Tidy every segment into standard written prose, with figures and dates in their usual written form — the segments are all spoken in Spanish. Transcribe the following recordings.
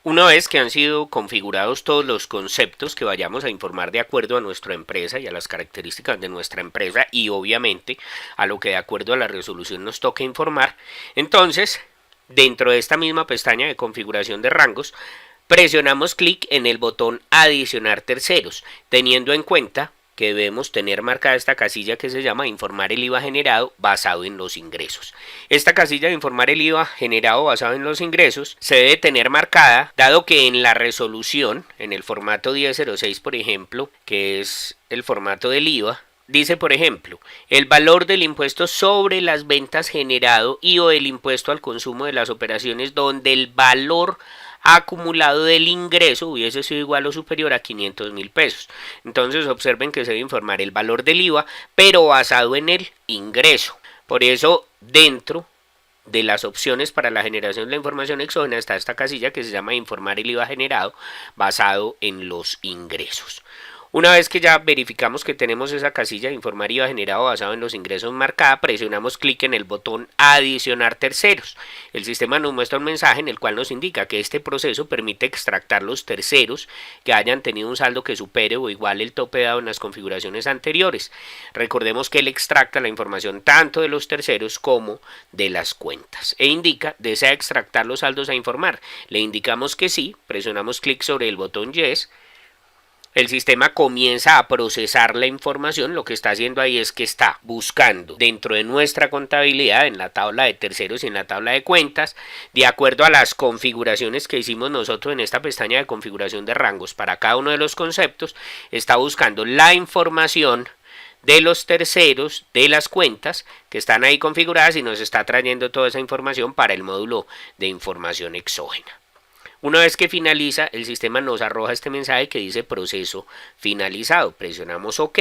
Una vez que han sido configurados todos los conceptos que vayamos a informar de acuerdo a nuestra empresa y a las características de nuestra empresa y obviamente a lo que de acuerdo a la resolución nos toque informar, entonces dentro de esta misma pestaña de configuración de rangos presionamos clic en el botón adicionar terceros, teniendo en cuenta que debemos tener marcada esta casilla que se llama informar el IVA generado basado en los ingresos. Esta casilla de informar el IVA generado basado en los ingresos se debe tener marcada dado que en la resolución, en el formato 1006 por ejemplo, que es el formato del IVA, dice por ejemplo, el valor del impuesto sobre las ventas generado y o el impuesto al consumo de las operaciones donde el valor acumulado del ingreso hubiese sido igual o superior a 500.000 pesos. Entonces observen que se debe informar el valor del IVA, pero basado en el ingreso. Por eso dentro de las opciones para la generación de la información exógena está esta casilla que se llama informar el IVA generado basado en los ingresos. Una vez que ya verificamos que tenemos esa casilla de informar IVA generado basado en los ingresos marcada, presionamos clic en el botón adicionar terceros. El sistema nos muestra un mensaje en el cual nos indica que este proceso permite extractar los terceros que hayan tenido un saldo que supere o iguale el tope dado en las configuraciones anteriores. Recordemos que él extracta la información tanto de los terceros como de las cuentas e indica desea extractar los saldos a informar. Le indicamos que sí, presionamos clic sobre el botón Yes. El sistema comienza a procesar la información. Lo que está haciendo ahí es que está buscando dentro de nuestra contabilidad, en la tabla de terceros y en la tabla de cuentas, de acuerdo a las configuraciones que hicimos nosotros en esta pestaña de configuración de rangos para cada uno de los conceptos, está buscando la información de los terceros, de las cuentas que están ahí configuradas y nos está trayendo toda esa información para el módulo de información exógena. Una vez que finaliza, el sistema nos arroja este mensaje que dice proceso finalizado. Presionamos OK.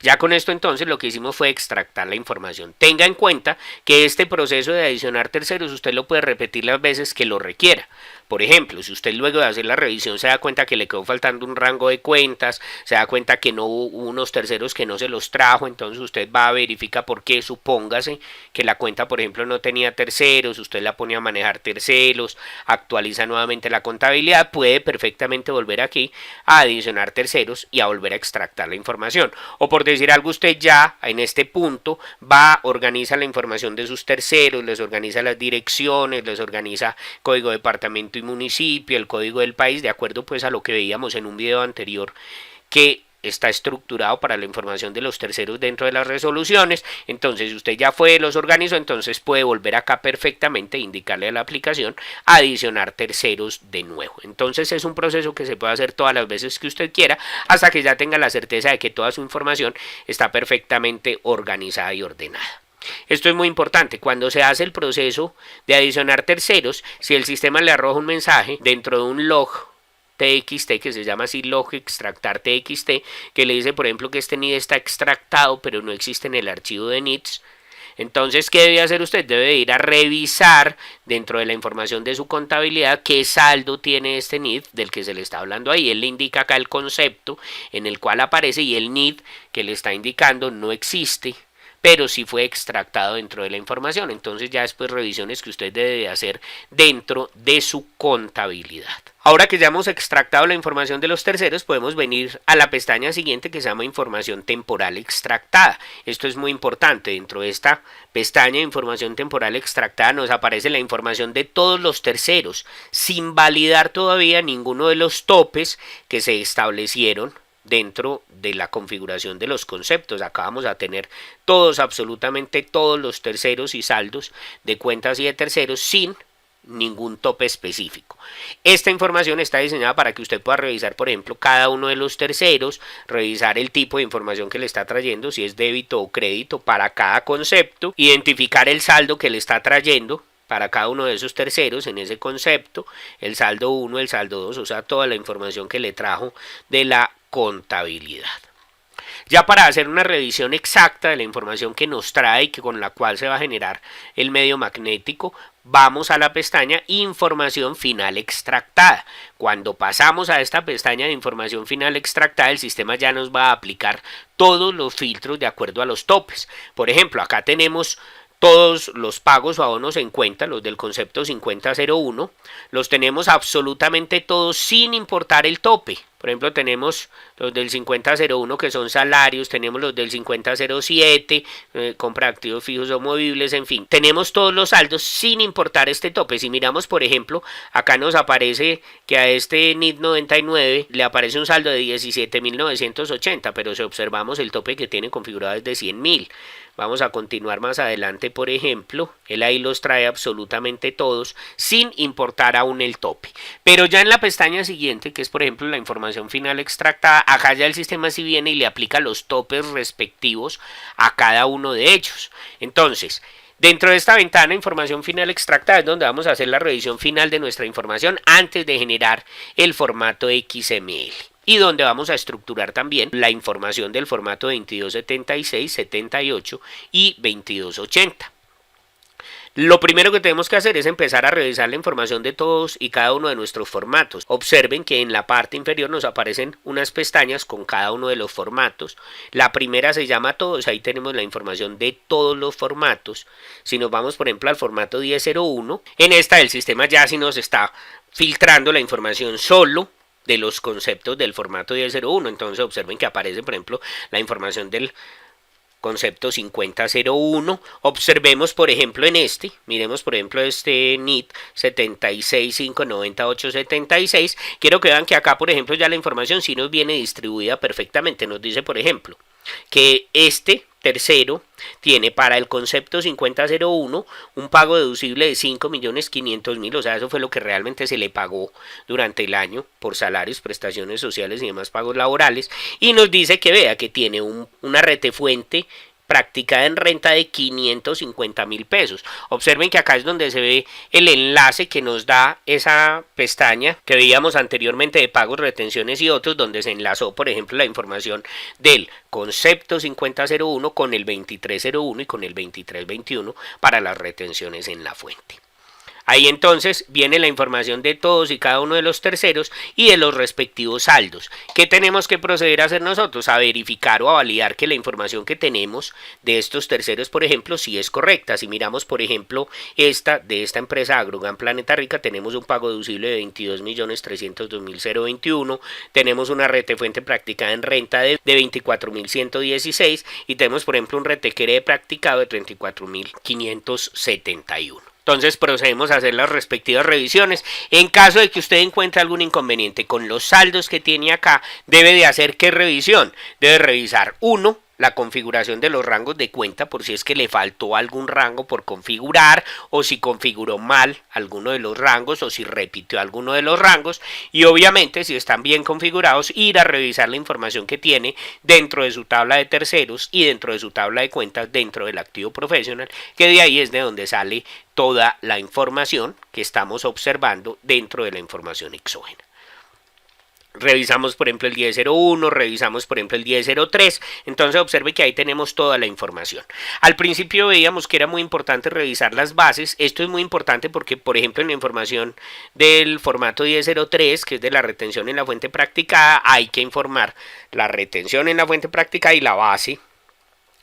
Ya con esto entonces lo que hicimos fue extractar la información. Tenga en cuenta que este proceso de adicionar terceros usted lo puede repetir las veces que lo requiera. Por ejemplo, si usted luego de hacer la revisión se da cuenta que le quedó faltando un rango de cuentas, se da cuenta que no hubo unos terceros que no se los trajo, entonces usted va a verificar por qué. Supóngase que la cuenta, por ejemplo, no tenía terceros, usted la pone a manejar terceros, actualiza nuevamente la contabilidad, puede perfectamente volver aquí a adicionar terceros y a volver a extractar la información. O por decir algo, usted ya en este punto va, organiza la información de sus terceros, les organiza las direcciones, les organiza código de departamento y municipio, el código del país, de acuerdo pues a lo que veíamos en un video anterior que está estructurado para la información de los terceros dentro de las resoluciones. Entonces si usted ya fue, los organizó, entonces puede volver acá perfectamente e indicarle a la aplicación adicionar terceros de nuevo. Entonces es un proceso que se puede hacer todas las veces que usted quiera hasta que ya tenga la certeza de que toda su información está perfectamente organizada y ordenada. Esto es muy importante. Cuando se hace el proceso de adicionar terceros, si el sistema le arroja un mensaje dentro de un log TXT, que se llama así log extractar TXT, que le dice por ejemplo que este NID está extractado pero no existe en el archivo de NIDs, entonces ¿qué debe hacer usted? Debe ir a revisar dentro de la información de su contabilidad qué saldo tiene este NID del que se le está hablando ahí. Él le indica acá el concepto en el cual aparece y el NID que le está indicando no existe, pero sí fue extractado dentro de la información. Entonces ya después revisiones que usted debe hacer dentro de su contabilidad. Ahora que ya hemos extractado la información de los terceros, podemos venir a la pestaña siguiente que se llama información temporal extractada. Esto es muy importante. Dentro de esta pestaña de información temporal extractada nos aparece la información de todos los terceros, sin validar todavía ninguno de los topes que se establecieron dentro de la configuración de los conceptos. Acá vamos a tener todos, absolutamente todos los terceros y saldos de cuentas y de terceros sin ningún tope específico. Esta información está diseñada para que usted pueda revisar, por ejemplo, cada uno de los terceros, revisar el tipo de información que le está trayendo, si es débito o crédito para cada concepto, identificar el saldo que le está trayendo para cada uno de esos terceros en ese concepto, el saldo 1, el saldo 2, o sea, toda la información que le trajo de la contabilidad. Ya para hacer una revisión exacta de la información que nos trae y que con la cual se va a generar el medio magnético, vamos a la pestaña Información Final Extractada. Cuando pasamos a esta pestaña de Información Final Extractada, el sistema ya nos va a aplicar todos los filtros de acuerdo a los topes. Por ejemplo, acá tenemos todos los pagos o abonos en cuenta, los del concepto 5001, los tenemos absolutamente todos sin importar el tope. Por ejemplo, tenemos los del 5001 que son salarios, tenemos los del 5007, compra de activos fijos o movibles, en fin. Tenemos todos los saldos sin importar este tope. Si miramos, por ejemplo, acá nos aparece que a este NIT 99 le aparece un saldo de 17.980, pero si observamos el tope que tiene configurado es de 100.000. Vamos a continuar más adelante, por ejemplo, él ahí los trae absolutamente todos sin importar aún el tope. Pero ya en la pestaña siguiente, que es por ejemplo la información final extractada, acá ya el sistema sí viene y le aplica los topes respectivos a cada uno de ellos. Entonces, dentro de esta ventana información final extractada es donde vamos a hacer la revisión final de nuestra información antes de generar el formato XML. Y donde vamos a estructurar también la información del formato 2276, 78 y 2280. Lo primero que tenemos que hacer es empezar a revisar la información de todos y cada uno de nuestros formatos. Observen que en la parte inferior nos aparecen unas pestañas con cada uno de los formatos. La primera se llama todos, ahí tenemos la información de todos los formatos. Si nos vamos por ejemplo al formato 1001, en esta el sistema ya sí nos está filtrando la información solo de los conceptos del formato 1001. Entonces observen que aparece por ejemplo la información del concepto 5001. Observemos por ejemplo en este, miremos por ejemplo este NIT 7659876. Quiero que vean que acá por ejemplo ya la información sí nos viene distribuida perfectamente. Nos dice por ejemplo que este tercero tiene para el concepto 5001 un pago deducible de 5.500.000, o sea, eso fue lo que realmente se le pagó durante el año por salarios, prestaciones sociales y demás pagos laborales, y nos dice que vea que tiene una retefuente practicada en renta de 550.000 pesos. Observen que acá es donde se ve el enlace que nos da esa pestaña que veíamos anteriormente de pagos, retenciones y otros, donde se enlazó por ejemplo la información del concepto 5001 con el 2301 y con el 2321 para las retenciones en la fuente. Ahí entonces viene la información de todos y cada uno de los terceros y de los respectivos saldos. ¿Qué tenemos que proceder a hacer nosotros? A verificar o a validar que la información que tenemos de estos terceros, por ejemplo, sí es correcta. Si miramos, por ejemplo, de esta empresa Agrogan Planeta Rica, tenemos un pago deducible de 22.302.021, tenemos una retefuente practicada en renta de 24.116 y tenemos, por ejemplo, un retequere practicado de 34.571. Entonces procedemos a hacer las respectivas revisiones. En caso de que usted encuentre algún inconveniente con los saldos que tiene acá, debe de hacer ¿qué revisión? Debe revisar uno, la configuración de los rangos de cuenta por si es que le faltó algún rango por configurar o si configuró mal alguno de los rangos o si repitió alguno de los rangos, y obviamente si están bien configurados ir a revisar la información que tiene dentro de su tabla de terceros y dentro de su tabla de cuentas dentro del activo profesional, que de ahí es de donde sale toda la información que estamos observando dentro de la información exógena. Revisamos por ejemplo el 1001, revisamos por ejemplo el 1003, entonces observe que ahí tenemos toda la información. Al principio veíamos que era muy importante revisar las bases. Esto es muy importante porque por ejemplo en la información del formato 1003, que es de la retención en la fuente practicada, hay que informar la retención en la fuente practicada y la base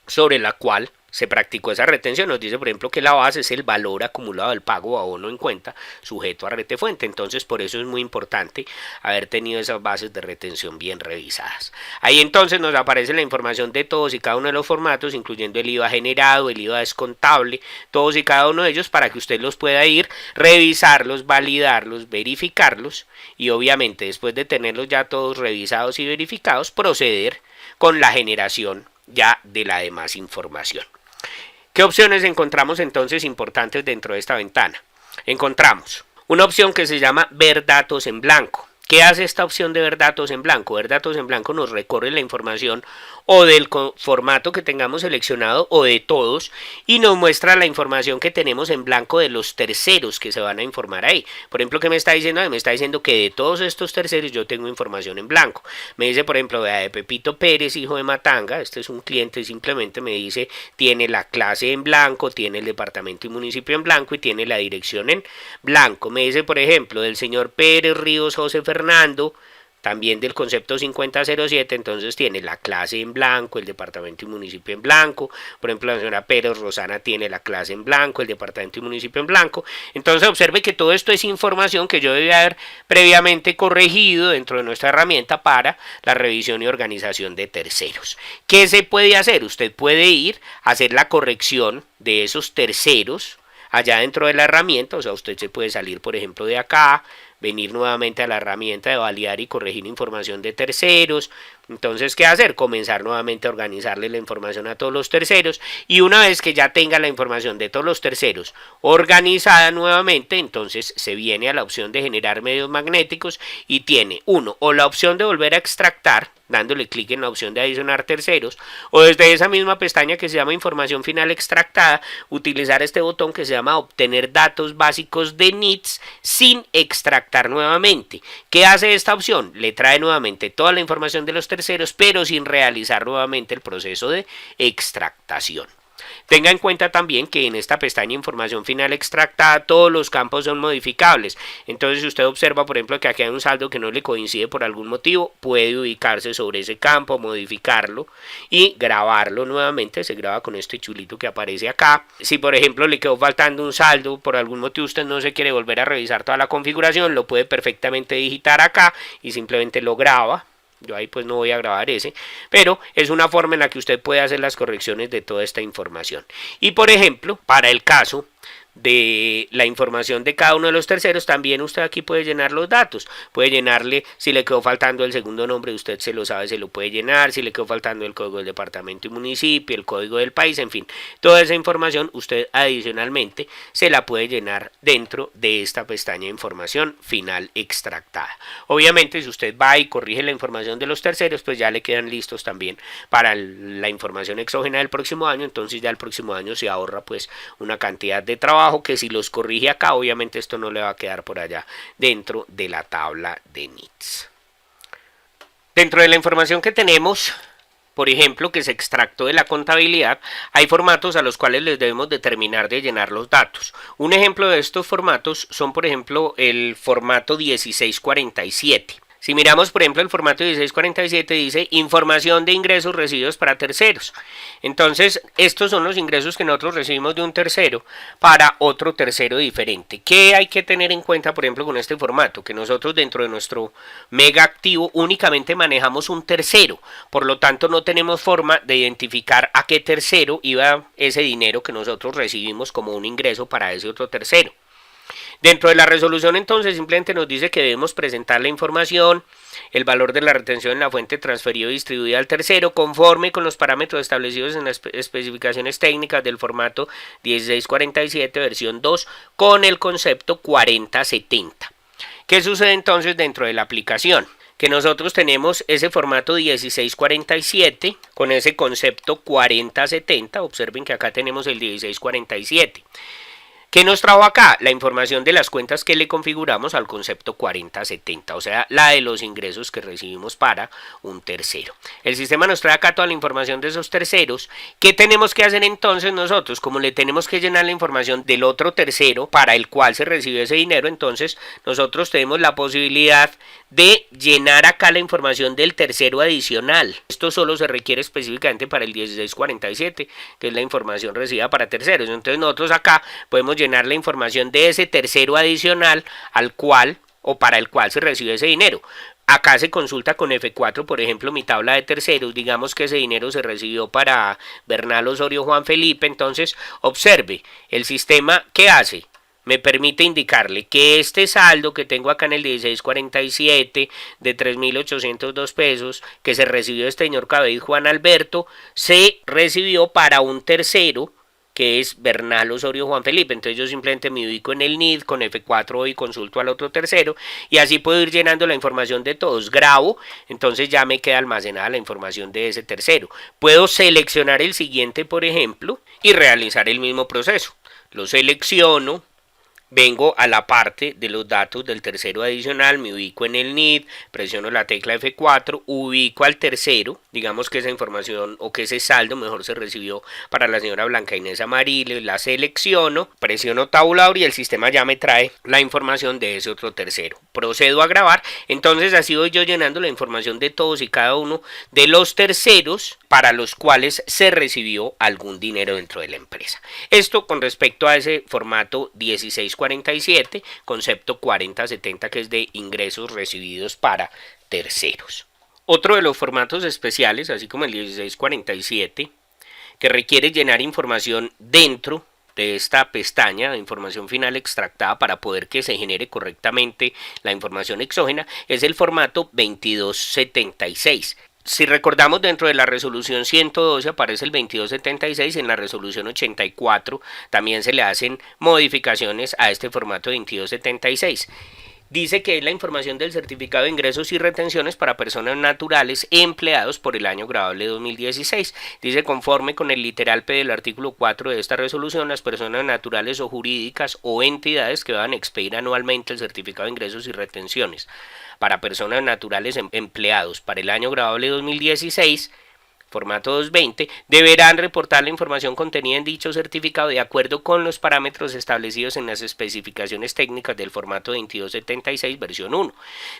sobre la cual se practicó esa retención. Nos dice por ejemplo que la base es el valor acumulado del pago o abono en cuenta sujeto a retefuente. Entonces por eso es muy importante haber tenido esas bases de retención bien revisadas. Ahí entonces nos aparece la información de todos y cada uno de los formatos, incluyendo el IVA generado, el IVA descontable, todos y cada uno de ellos, para que usted los pueda ir, revisarlos, validarlos, verificarlos y obviamente después de tenerlos ya todos revisados y verificados, proceder con la generación ya de la demás información. ¿Qué opciones encontramos entonces importantes dentro de esta ventana? Encontramos una opción que se llama ver datos en blanco. ¿Qué hace esta opción de ver datos en blanco? Ver datos en blanco nos recorre la información o del formato que tengamos seleccionado o de todos y nos muestra la información que tenemos en blanco de los terceros que se van a informar ahí. Por ejemplo, ¿qué me está diciendo? Me está diciendo que de todos estos terceros yo tengo información en blanco. Me dice, por ejemplo, de Pepito Pérez, hijo de Matanga, este es un cliente, simplemente me dice, tiene la clase en blanco, tiene el departamento y municipio en blanco y tiene la dirección en blanco. Me dice, por ejemplo, del señor Pérez Ríos José Fernando, también del concepto 5007, entonces tiene la clase en blanco, el departamento y municipio en blanco. Por ejemplo, la señora Pérez Rosana tiene la clase en blanco, el departamento y municipio en blanco. Entonces observe que todo esto es información que yo debía haber previamente corregido dentro de nuestra herramienta para la revisión y organización de terceros. ¿Qué se puede hacer? Usted puede ir a hacer la corrección de esos terceros allá dentro de la herramienta. O sea, usted se puede salir, por ejemplo, de acá, venir nuevamente a la herramienta de validar y corregir información de terceros. Entonces, ¿qué hacer? Comenzar nuevamente a organizarle la información a todos los terceros, y una vez que ya tenga la información de todos los terceros organizada nuevamente, entonces se viene a la opción de generar medios magnéticos y tiene o la opción de volver a extractar, dándole clic en la opción de adicionar terceros, o desde esa misma pestaña que se llama información final extractada, utilizar este botón que se llama obtener datos básicos de NIDS sin extractar nuevamente. ¿Qué hace esta opción? Le trae nuevamente toda la información de los terceros, pero sin realizar nuevamente el proceso de extractación. Tenga en cuenta también que en esta pestaña información final extractada todos los campos son modificables. Entonces, si usted observa, por ejemplo, que aquí hay un saldo que no le coincide por algún motivo, puede ubicarse sobre ese campo, modificarlo y grabarlo nuevamente. Se graba con este chulito que aparece acá. Si, por ejemplo, le quedó faltando un saldo, por algún motivo usted no se quiere volver a revisar toda la configuración, lo puede perfectamente digitar acá y simplemente lo graba. Yo ahí pues no voy a grabar ese, pero es una forma en la que usted puede hacer las correcciones de toda esta información. Y por ejemplo, para el caso de la información de cada uno de los terceros, también usted aquí puede llenar los datos, puede llenarle, si le quedó faltando el segundo nombre, usted se lo sabe, se lo puede llenar, si le quedó faltando el código del departamento y municipio, el código del país, en fin, toda esa información usted adicionalmente se la puede llenar dentro de esta pestaña de información final extractada. Obviamente, si usted va y corrige la información de los terceros, pues ya le quedan listos también para la información exógena del próximo año. Entonces ya el próximo año se ahorra pues una cantidad de trabajo que si los corrige acá, obviamente esto no le va a quedar por allá dentro de la tabla de NIDS. Dentro de la información que tenemos, por ejemplo, que se extractó de la contabilidad, hay formatos a los cuales les debemos determinar de llenar los datos. Un ejemplo de estos formatos son, por ejemplo, el formato 1647. Si miramos, por ejemplo, el formato 1647 dice información de ingresos recibidos para terceros. Entonces, estos son los ingresos que nosotros recibimos de un tercero para otro tercero diferente. ¿Qué hay que tener en cuenta, por ejemplo, con este formato? Que nosotros dentro de nuestro mega activo únicamente manejamos un tercero. Por lo tanto, no tenemos forma de identificar a qué tercero iba ese dinero que nosotros recibimos como un ingreso para ese otro tercero. Dentro de la resolución, entonces, simplemente nos dice que debemos presentar la información, el valor de la retención en la fuente transferida y distribuida al tercero, conforme con los parámetros establecidos en las especificaciones técnicas del formato 1647 versión 2 con el concepto 4070. ¿Qué sucede entonces dentro de la aplicación? Que nosotros tenemos ese formato 1647 con ese concepto 4070. Observen que acá tenemos el 1647. ¿Qué nos trajo acá? La información de las cuentas que le configuramos al concepto 4070, o sea, la de los ingresos que recibimos para un tercero. El sistema nos trae acá toda la información de esos terceros. ¿Qué tenemos que hacer entonces nosotros? Como le tenemos que llenar la información del otro tercero para el cual se recibió ese dinero, entonces nosotros tenemos la posibilidad de llenar acá la información del tercero adicional. Esto solo se requiere específicamente para el 1647, que es la información recibida para terceros. Entonces nosotros acá podemos llenar la información de ese tercero adicional al cual o para el cual se recibe ese dinero. Acá se consulta con F4, por ejemplo, mi tabla de terceros. Digamos que ese dinero se recibió para Bernal Osorio Juan Felipe. Entonces, observe, el sistema, ¿qué hace? Me permite indicarle que este saldo que tengo acá en el 1647 de 3.802 pesos que se recibió de este señor Cabello Juan Alberto, se recibió para un tercero que es Bernal Osorio Juan Felipe. Entonces yo simplemente me ubico en el NID, con F4 y consulto al otro tercero, y así puedo ir llenando la información de todos. Grabo, entonces ya me queda almacenada la información de ese tercero. Puedo seleccionar el siguiente, por ejemplo, y realizar el mismo proceso. Lo selecciono, vengo a la parte de los datos del tercero adicional, me ubico en el NID, presiono la tecla F4, ubico al tercero, digamos que esa información o que ese saldo mejor se recibió para la señora Blanca Inés Amarillo, la selecciono, presiono tabulador y el sistema ya me trae la información de ese otro tercero. Procedo a grabar, entonces así voy yo llenando la información de todos y cada uno de los terceros para los cuales se recibió algún dinero dentro de la empresa. Esto con respecto a ese formato 1647, concepto 4070, que es de ingresos recibidos para terceros. Otro de los formatos especiales, así como el 1647, que requiere llenar información dentro de esta pestaña de información final extractada para poder que se genere correctamente la información exógena, es el formato 2276. Si recordamos, dentro de la resolución 112 aparece el 2276, en la resolución 84 también se le hacen modificaciones a este formato 2276. Dice que es la información del certificado de ingresos y retenciones para personas naturales empleados por el año grabable 2016. Dice, conforme con el literal P del artículo 4 de esta resolución, las personas naturales o jurídicas o entidades que van a expedir anualmente el certificado de ingresos y retenciones para personas naturales empleados para el año grabable 2016, formato 220, deberán reportar la información contenida en dicho certificado de acuerdo con los parámetros establecidos en las especificaciones técnicas del formato 2276 versión 1.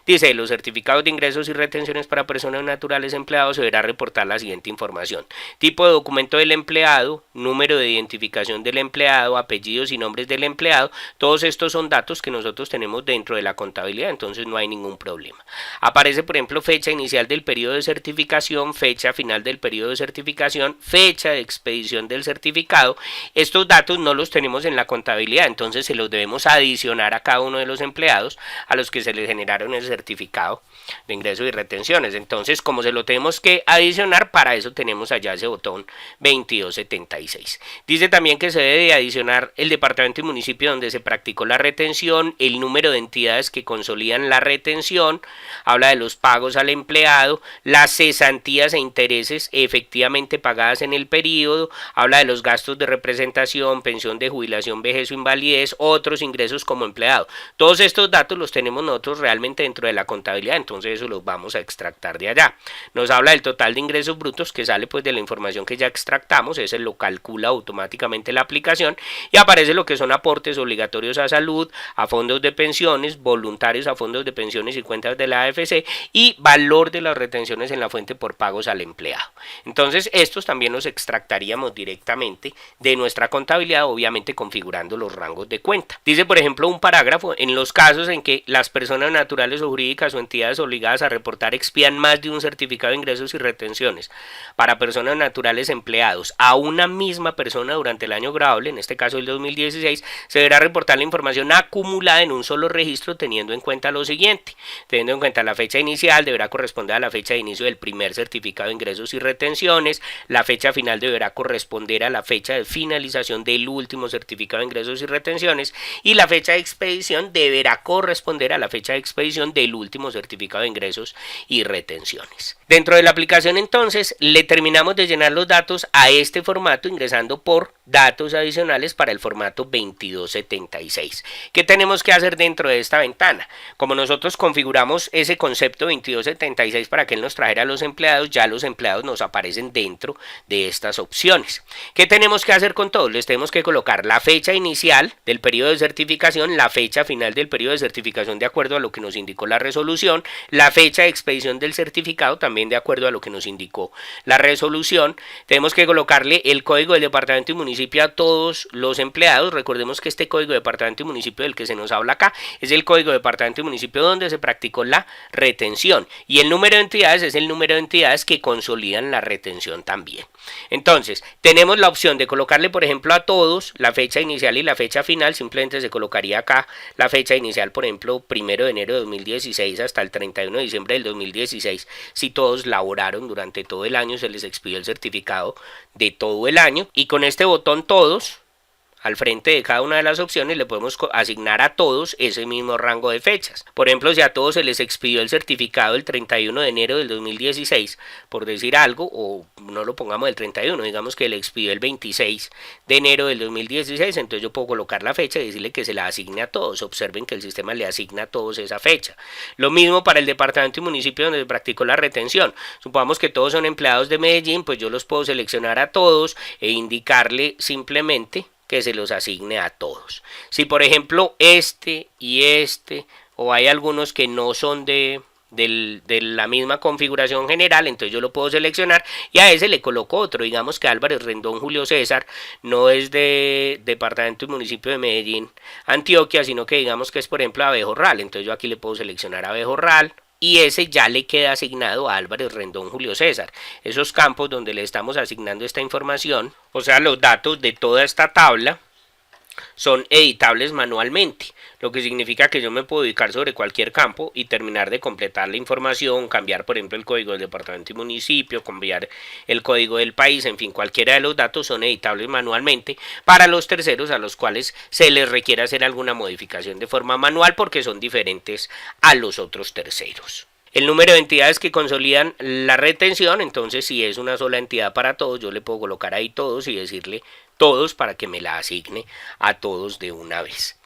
Dice, los certificados de ingresos y retenciones para personas naturales empleados se deberá reportar la siguiente información: tipo de documento del empleado, número de identificación del empleado, apellidos y nombres del empleado. Todos estos son datos que nosotros tenemos dentro de la contabilidad, entonces no hay ningún problema. Aparece, por ejemplo, fecha inicial del periodo de certificación, fecha final del periodo de certificación, fecha de expedición del certificado. Estos datos no los tenemos en la contabilidad, entonces se los debemos adicionar a cada uno de los empleados a los que se les generaron el certificado de ingresos y retenciones. Entonces, como se lo tenemos que adicionar, para eso tenemos allá ese botón 2276. Dice también que se debe adicionar el departamento y municipio donde se practicó la retención, el número de entidades que consolidan la retención, habla de los pagos al empleado, las cesantías e intereses efectivamente pagadas en el periodo, habla de los gastos de representación, pensión de jubilación, vejez o invalidez, otros ingresos como empleado. Todos estos datos los tenemos nosotros realmente dentro de la contabilidad, entonces eso los vamos a extractar de allá. Nos habla del total de ingresos brutos que sale pues de la información que ya extractamos, ese lo calcula automáticamente la aplicación y aparece lo que son aportes obligatorios a salud, a fondos de pensiones, voluntarios a fondos de pensiones y cuentas de la AFC y valor de las retenciones en la fuente por pagos al empleado. Entonces estos también los extractaríamos directamente de nuestra contabilidad, obviamente configurando los rangos de cuenta. Dice, por ejemplo, un parágrafo: en los casos en que las personas naturales o jurídicas o entidades obligadas a reportar expidan más de un certificado de ingresos y retenciones para personas naturales empleados a una misma persona durante el año grabable, en este caso el 2016, se deberá reportar la información acumulada en un solo registro teniendo en cuenta lo siguiente: teniendo en cuenta la fecha inicial, deberá corresponder a la fecha de inicio del primer certificado de ingresos y retenciones, la fecha final deberá corresponder a la fecha de finalización del último certificado de ingresos y retenciones y la fecha de expedición deberá corresponder a la fecha de expedición del último certificado de ingresos y retenciones. Dentro de la aplicación entonces le terminamos de llenar los datos a este formato ingresando por datos adicionales para el formato 2276. ¿Qué tenemos que hacer dentro de esta ventana? Como nosotros configuramos ese concepto 2276 para que él nos trajera a los empleados, ya los empleados nos aparecen dentro de estas opciones. ¿Qué tenemos que hacer con todos? Les tenemos que colocar la fecha inicial del periodo de certificación, la fecha final del periodo de certificación de acuerdo a lo que nos indicó la resolución, la fecha de expedición del certificado también de acuerdo a lo que nos indicó la resolución. Tenemos que colocarle el código del departamento y municipio a todos los empleados. Recordemos que este código de departamento y municipio del que se nos habla acá es el código de departamento y municipio donde se practicó la retención y el número de entidades es el número de entidades que consolidan la retención también. Entonces tenemos la opción de colocarle, por ejemplo, a todos la fecha inicial y la fecha final. Simplemente se colocaría acá la fecha inicial, por ejemplo, 1 de enero de 2016 hasta el 31 de diciembre del 2016. Si todos laboraron durante todo el año, se les expidió el certificado de todo el año y con este botón todos al frente de cada una de las opciones le podemos asignar a todos ese mismo rango de fechas. Por ejemplo, si a todos se les expidió el certificado el 31 de enero del 2016, por decir algo, o no lo pongamos el 31, digamos que le expidió el 26 de enero del 2016, entonces yo puedo colocar la fecha y decirle que se la asigne a todos. Observen que el sistema le asigna a todos esa fecha. Lo mismo para el departamento y municipio donde se practicó la retención. Supongamos que todos son empleados de Medellín, pues yo los puedo seleccionar a todos e indicarle simplemente que se los asigne a todos. Si por ejemplo este y este, o hay algunos que no son de la misma configuración general, entonces yo lo puedo seleccionar y a ese le coloco otro. Digamos que Álvarez Rendón Julio César no es de departamento y municipio de Medellín, Antioquia, sino que digamos que es por ejemplo Abejorral, entonces yo aquí le puedo seleccionar Abejorral y ese ya le queda asignado a Álvarez Rendón Julio César. Esos campos donde le estamos asignando esta información, o sea los datos de toda esta tabla, son editables manualmente, lo que significa que yo me puedo ubicar sobre cualquier campo y terminar de completar la información, cambiar por ejemplo el código del departamento y municipio, cambiar el código del país, en fin, cualquiera de los datos son editables manualmente para los terceros a los cuales se les requiere hacer alguna modificación de forma manual porque son diferentes a los otros terceros. El número de entidades que consolidan la retención, entonces si es una sola entidad para todos, yo le puedo colocar ahí todos y decirle todos para que me la asigne a todos de una vez.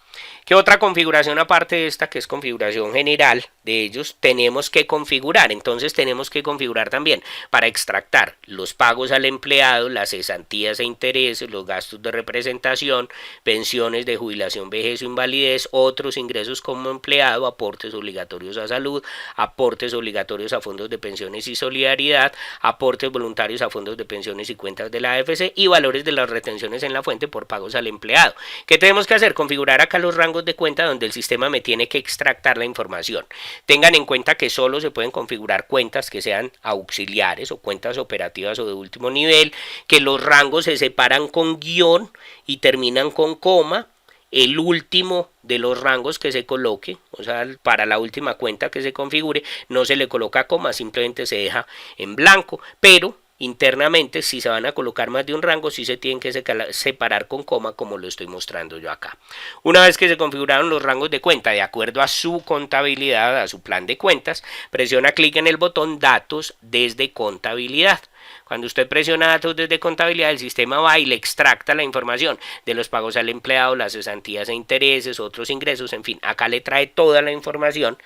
¿Qué otra configuración aparte de esta, que es configuración general de ellos, tenemos que configurar? Entonces tenemos que configurar también para extractar los pagos al empleado, las cesantías e intereses, los gastos de representación, pensiones de jubilación, vejez o invalidez, otros ingresos como empleado, aportes obligatorios a salud, aportes obligatorios a fondos de pensiones y solidaridad, aportes voluntarios a fondos de pensiones y cuentas de la AFC y valores de las retenciones en la fuente por pagos al empleado. ¿Qué tenemos que hacer? Configurar acá los rangos de cuenta donde el sistema me tiene que extractar la información. Tengan en cuenta que solo se pueden configurar cuentas que sean auxiliares o cuentas operativas o de último nivel, que los rangos se separan con guión y terminan con coma. El último de los rangos que se coloque, o sea, para la última cuenta que se configure, no se le coloca coma, simplemente se deja en blanco, pero internamente si se van a colocar más de un rango sí se tienen que separar con coma como lo estoy mostrando yo acá. Una vez que se configuraron los rangos de cuenta de acuerdo a su contabilidad, a su plan de cuentas, presiona clic en el botón datos desde contabilidad. Cuando usted presiona datos desde contabilidad, el sistema va y le extracta la información de los pagos al empleado, las cesantías e intereses, otros ingresos, en fin, acá le trae toda la información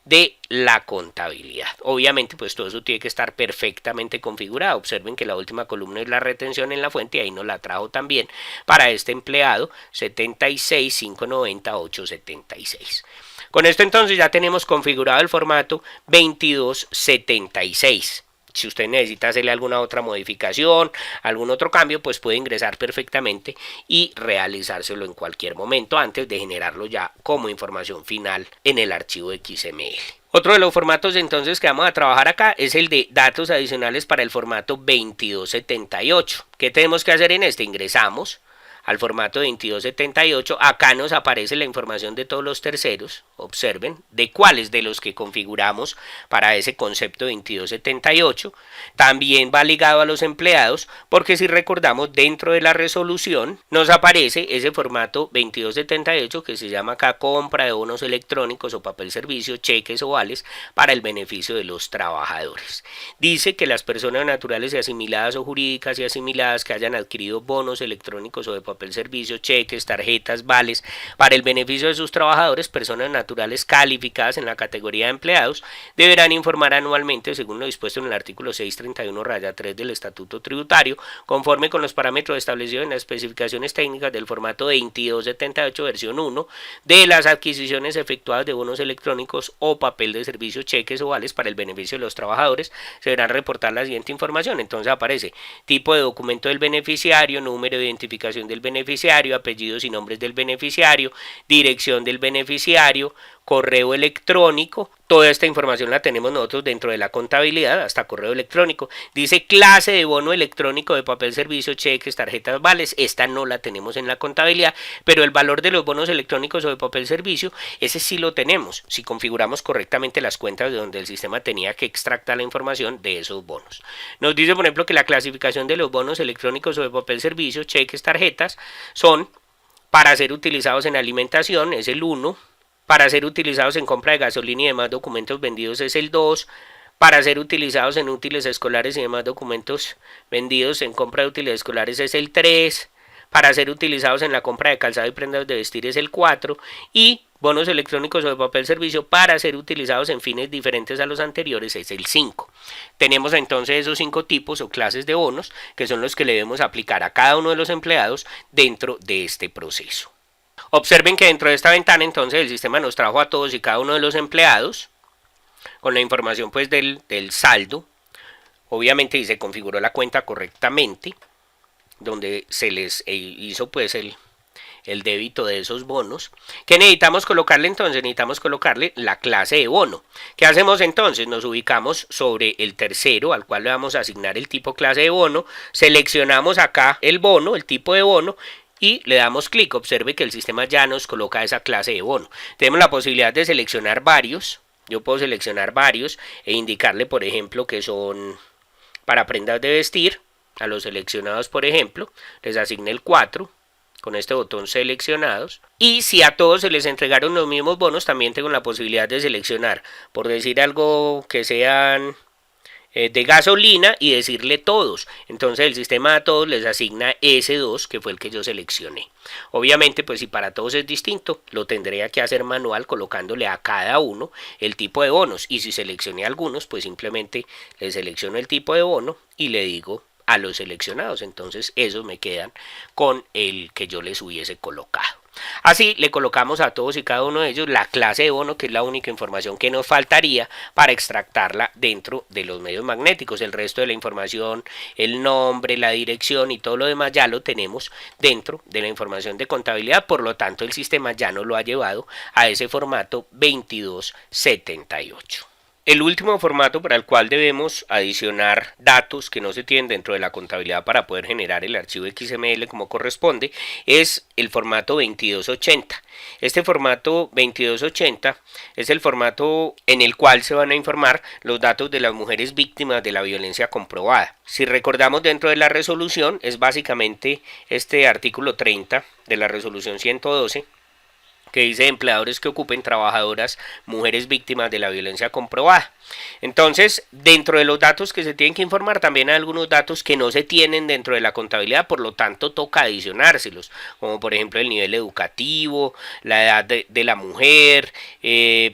de la contabilidad. Obviamente pues todo eso tiene que estar perfectamente configurado. Observen que la última columna es la retención en la fuente y ahí nos la trajo también para este empleado 76.590.876. Con esto entonces ya tenemos configurado el formato 2276. Si usted necesita hacerle alguna otra modificación, algún otro cambio, pues puede ingresar perfectamente y realizárselo en cualquier momento antes de generarlo ya como información final en el archivo XML. Otro de los formatos entonces que vamos a trabajar acá es el de datos adicionales para el formato 2278. ¿Qué tenemos que hacer en este? Ingresamos al formato 2278, acá nos aparece la información de todos los terceros, observen, de cuáles de los que configuramos para ese concepto 2278, también va ligado a los empleados, porque si recordamos dentro de la resolución nos aparece ese formato 2278 que se llama acá compra de bonos electrónicos o papel servicio, cheques o vales para el beneficio de los trabajadores. Dice que las personas naturales y asimiladas o jurídicas y asimiladas que hayan adquirido bonos electrónicos o de papel servicio, cheques, tarjetas, vales para el beneficio de sus trabajadores, personas naturales calificadas en la categoría de empleados, deberán informar anualmente según lo dispuesto en el artículo 631-3 del Estatuto Tributario, conforme con los parámetros establecidos en las especificaciones técnicas del formato 2278 versión 1 de las adquisiciones efectuadas de bonos electrónicos o papel de servicio, cheques o vales para el beneficio de los trabajadores. Se deberán reportar la siguiente información. Entonces aparece tipo de documento del beneficiario, número de identificación del beneficiario, apellidos y nombres del beneficiario, dirección del beneficiario, correo electrónico. Toda esta información la tenemos nosotros dentro de la contabilidad, hasta correo electrónico. Dice clase de bono electrónico de papel servicio, cheques, tarjetas, vales. Esta no la tenemos en la contabilidad, pero el valor de los bonos electrónicos o de papel servicio, ese sí lo tenemos, si configuramos correctamente las cuentas de donde el sistema tenía que extractar la información de esos bonos. Nos dice, por ejemplo, que la clasificación de los bonos electrónicos o de papel servicio, cheques, tarjetas, son Para ser utilizados en alimentación es el 1. Para ser utilizados en compra de gasolina y demás documentos vendidos es el 2. Para ser utilizados en útiles escolares y demás documentos vendidos en compra de útiles escolares es el 3. Para ser utilizados en la compra de calzado y prendas de vestir es el 4. Y bonos electrónicos o de papel servicio para ser utilizados en fines diferentes a los anteriores es el 5. Tenemos entonces esos 5 tipos o clases de bonos que son los que le debemos aplicar a cada uno de los empleados dentro de este proceso. Observen que dentro de esta ventana entonces el sistema nos trajo a todos y cada uno de los empleados con la información pues del saldo. Obviamente y se configuró la cuenta correctamente, donde se les hizo pues el débito de esos bonos. ¿Qué necesitamos colocarle entonces? Necesitamos colocarle la clase de bono. ¿Qué hacemos entonces? Nos ubicamos sobre el tercero al cual le vamos a asignar el tipo clase de bono, seleccionamos acá el bono, el tipo de bono, y le damos clic. Observe que el sistema ya nos coloca esa clase de bono. Tenemos la posibilidad de seleccionar varios. Yo puedo seleccionar varios e indicarle, por ejemplo, que son para prendas de vestir. A los seleccionados, por ejemplo, les asigné el 4 con este botón seleccionados. Y si a todos se les entregaron los mismos bonos, también tengo la posibilidad de seleccionar, por decir algo, que sean de gasolina y decirle todos. Entonces el sistema a todos les asigna ese 2 que fue el que yo seleccioné. Obviamente pues si para todos es distinto, lo tendría que hacer manual colocándole a cada uno el tipo de bonos. Y si seleccioné algunos, pues simplemente le selecciono el tipo de bono y le digo a los seleccionados. Entonces esos me quedan con el que yo les hubiese colocado. Así le colocamos a todos y cada uno de ellos la clase de bono, que es la única información que nos faltaría para extractarla dentro de los medios magnéticos. El resto de la información, el nombre, la dirección y todo lo demás ya lo tenemos dentro de la información de contabilidad. Por lo tanto, el sistema ya nos lo ha llevado a ese formato 2278. El último formato para el cual debemos adicionar datos que no se tienen dentro de la contabilidad para poder generar el archivo XML como corresponde es el formato 2280. Este formato 2280 es el formato en el cual se van a informar los datos de las mujeres víctimas de la violencia comprobada. Si recordamos, dentro de la resolución es básicamente este artículo 30 de la resolución 112, que dice empleadores que ocupen trabajadoras mujeres víctimas de la violencia comprobada. Entonces, dentro de los datos que se tienen que informar, también hay algunos datos que no se tienen dentro de la contabilidad, por lo tanto toca adicionárselos, como por ejemplo el nivel educativo, la edad de la mujer,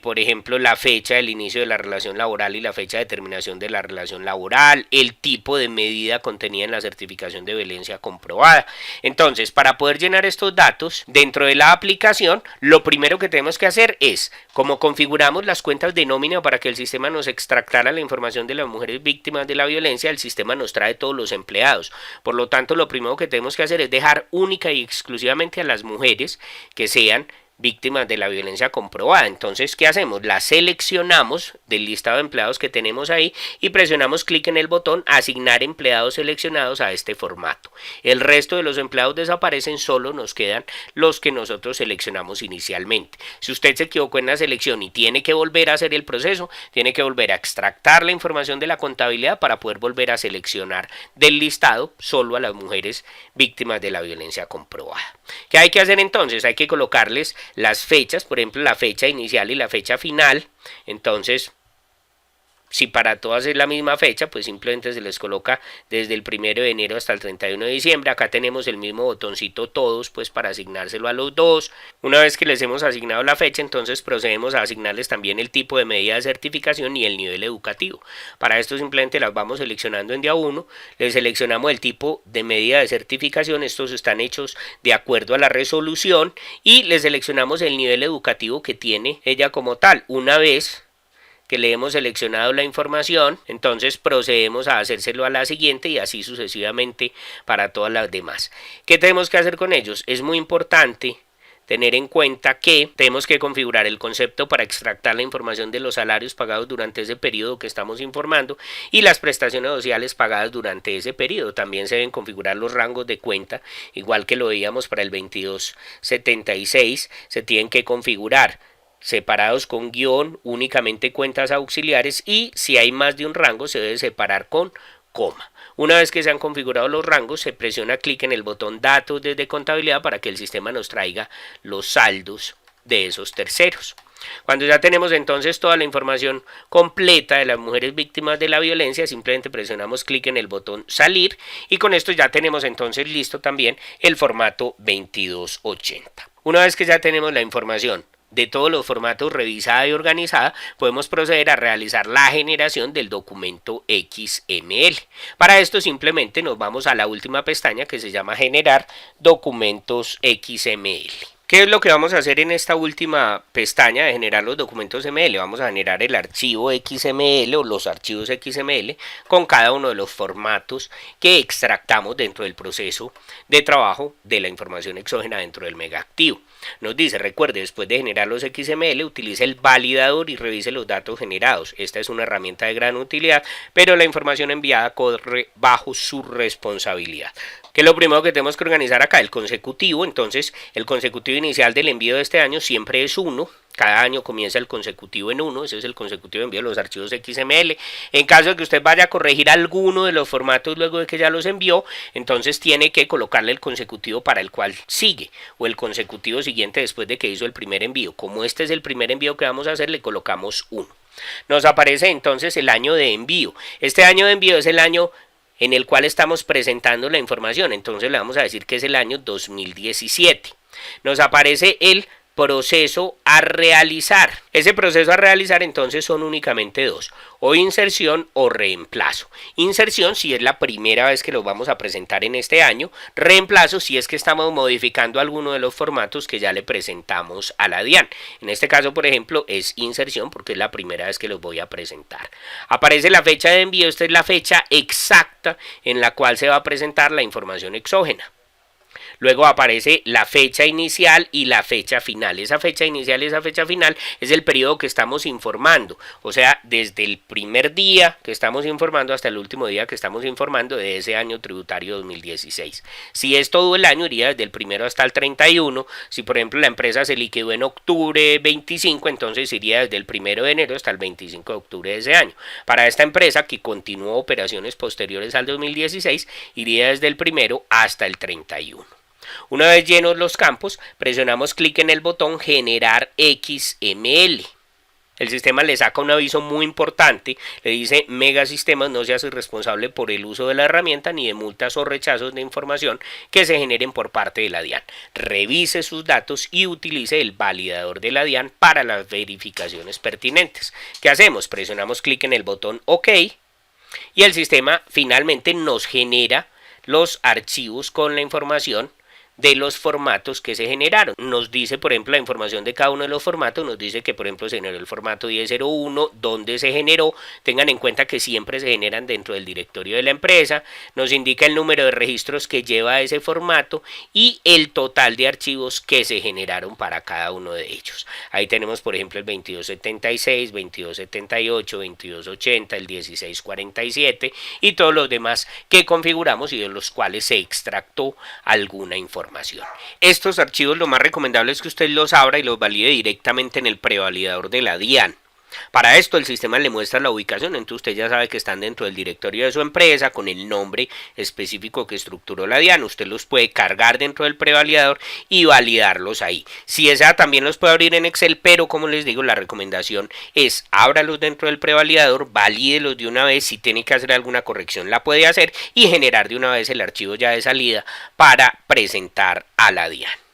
por ejemplo la fecha del inicio de la relación laboral y la fecha de terminación de la relación laboral, el tipo de medida contenida en la certificación de violencia comprobada. Entonces, para poder llenar estos datos dentro de la aplicación, lo primero que tenemos que hacer es, como configuramos las cuentas de nómina para que el sistema nos extractara la información de las mujeres víctimas de la violencia, el sistema nos trae todos los empleados. Por lo tanto, lo primero que tenemos que hacer es dejar única y exclusivamente a las mujeres que sean víctimas de la violencia comprobada. Entonces, ¿qué hacemos? Las seleccionamos del listado de empleados que tenemos ahí y presionamos clic en el botón asignar empleados seleccionados a este formato. El resto de los empleados desaparecen, solo nos quedan los que nosotros seleccionamos inicialmente. Si usted se equivocó en la selección y tiene que volver a hacer el proceso, tiene que volver a extractar la información de la contabilidad para poder volver a seleccionar del listado solo a las mujeres víctimas de la violencia comprobada. ¿Qué hay que hacer entonces? Hay que colocarles las fechas, por ejemplo la fecha inicial y la fecha final. Entonces, si para todas es la misma fecha, pues simplemente se les coloca desde el 1 de enero hasta el 31 de diciembre. Acá tenemos el mismo botoncito todos, pues para asignárselo a los dos. Una vez que les hemos asignado la fecha, entonces procedemos a asignarles también el tipo de medida de certificación y el nivel educativo. Para esto simplemente las vamos seleccionando en día 1, les seleccionamos el tipo de medida de certificación, estos están hechos de acuerdo a la resolución, y les seleccionamos el nivel educativo que tiene ella como tal. Una vez que le hemos seleccionado la información, entonces procedemos a hacérselo a la siguiente y así sucesivamente para todas las demás. ¿Qué tenemos que hacer con ellos? Es muy importante tener en cuenta que tenemos que configurar el concepto para extractar la información de los salarios pagados durante ese periodo que estamos informando y las prestaciones sociales pagadas durante ese periodo. También se deben configurar los rangos de cuenta, igual que lo veíamos para el 2276, se tienen que configurar separados con guión, únicamente cuentas auxiliares, y si hay más de un rango se debe separar con coma. Una vez que se han configurado los rangos, se presiona clic en el botón Datos desde Contabilidad para que el sistema nos traiga los saldos de esos terceros. Cuando ya tenemos entonces toda la información completa de las mujeres víctimas de la violencia, simplemente presionamos clic en el botón Salir y con esto ya tenemos entonces listo también el formato 2280. Una vez que ya tenemos la información de todos los formatos revisada y organizada, podemos proceder a realizar la generación del documento XML. Para esto simplemente nos vamos a la última pestaña que se llama Generar documentos XML. ¿Qué es lo que vamos a hacer en esta última pestaña de generar los documentos XML? Vamos a generar el archivo XML o los archivos XML con cada uno de los formatos que extractamos dentro del proceso de trabajo de la información exógena dentro del megaactivo. Nos dice, recuerde, después de generar los XML, utilice el validador y revise los datos generados. Esta es una herramienta de gran utilidad, pero la información enviada corre bajo su responsabilidad. ¿Qué es lo primero que tenemos que organizar acá? El consecutivo. Entonces, el consecutivo inicial del envío de este año siempre es 1. Cada año comienza el consecutivo en 1, ese es el consecutivo de envío de los archivos XML. En caso de que usted vaya a corregir alguno de los formatos luego de que ya los envió, entonces tiene que colocarle el consecutivo para el cual sigue, o el consecutivo siguiente después de que hizo el primer envío. Como este es el primer envío que vamos a hacer, le colocamos 1. Nos aparece entonces el año de envío. Este año de envío es el año en el cual estamos presentando la información, entonces le vamos a decir que es el año 2017. Nos aparece el proceso a realizar. Ese proceso a realizar entonces son únicamente dos, o inserción o reemplazo. Inserción si es la primera vez que lo vamos a presentar en este año, reemplazo si es que estamos modificando alguno de los formatos que ya le presentamos a la DIAN. En este caso, por ejemplo, es inserción porque es la primera vez que los voy a presentar. Aparece la fecha de envío, esta es la fecha exacta en la cual se va a presentar la información exógena. Luego aparece la fecha inicial y la fecha final. Esa fecha inicial y esa fecha final es el periodo que estamos informando. O sea, desde el primer día que estamos informando hasta el último día que estamos informando de ese año tributario 2016. Si es todo el año, iría desde el primero hasta el 31. Si, por ejemplo, la empresa se liquidó en octubre 25, entonces iría desde el 1 de enero hasta el 25 de octubre de ese año. Para esta empresa que continuó operaciones posteriores al 2016, iría desde el 1 hasta el 31. Una vez llenos los campos, presionamos clic en el botón Generar XML. El sistema le saca un aviso muy importante, le dice: Megasistemas no se hace responsable por el uso de la herramienta ni de multas o rechazos de información que se generen por parte de la DIAN. Revise sus datos y utilice el validador de la DIAN para las verificaciones pertinentes. ¿Qué hacemos? Presionamos clic en el botón OK y el sistema finalmente nos genera los archivos con la información de los formatos que se generaron. Nos dice, por ejemplo, la información de cada uno de los formatos. Nos dice que, por ejemplo, se generó el formato 1001, dónde se generó. Tengan en cuenta que siempre se generan dentro del directorio de la empresa. Nos indica el número de registros que lleva ese formato y el total de archivos que se generaron para cada uno de ellos. Ahí tenemos, por ejemplo, el 2276, 2278, 2280, el 1647 y todos los demás que configuramos y de los cuales se extractó alguna información. Estos archivos lo más recomendable es que usted los abra y los valide directamente en el prevalidador de la DIAN. Para esto el sistema le muestra la ubicación, entonces usted ya sabe que están dentro del directorio de su empresa con el nombre específico que estructuró la DIAN. Usted los puede cargar dentro del prevalidador y validarlos ahí. Si desea también los puede abrir en Excel, pero como les digo, la recomendación es ábralos dentro del prevalidador, valídelos de una vez. Si tiene que hacer alguna corrección la puede hacer y generar de una vez el archivo ya de salida para presentar a la DIAN.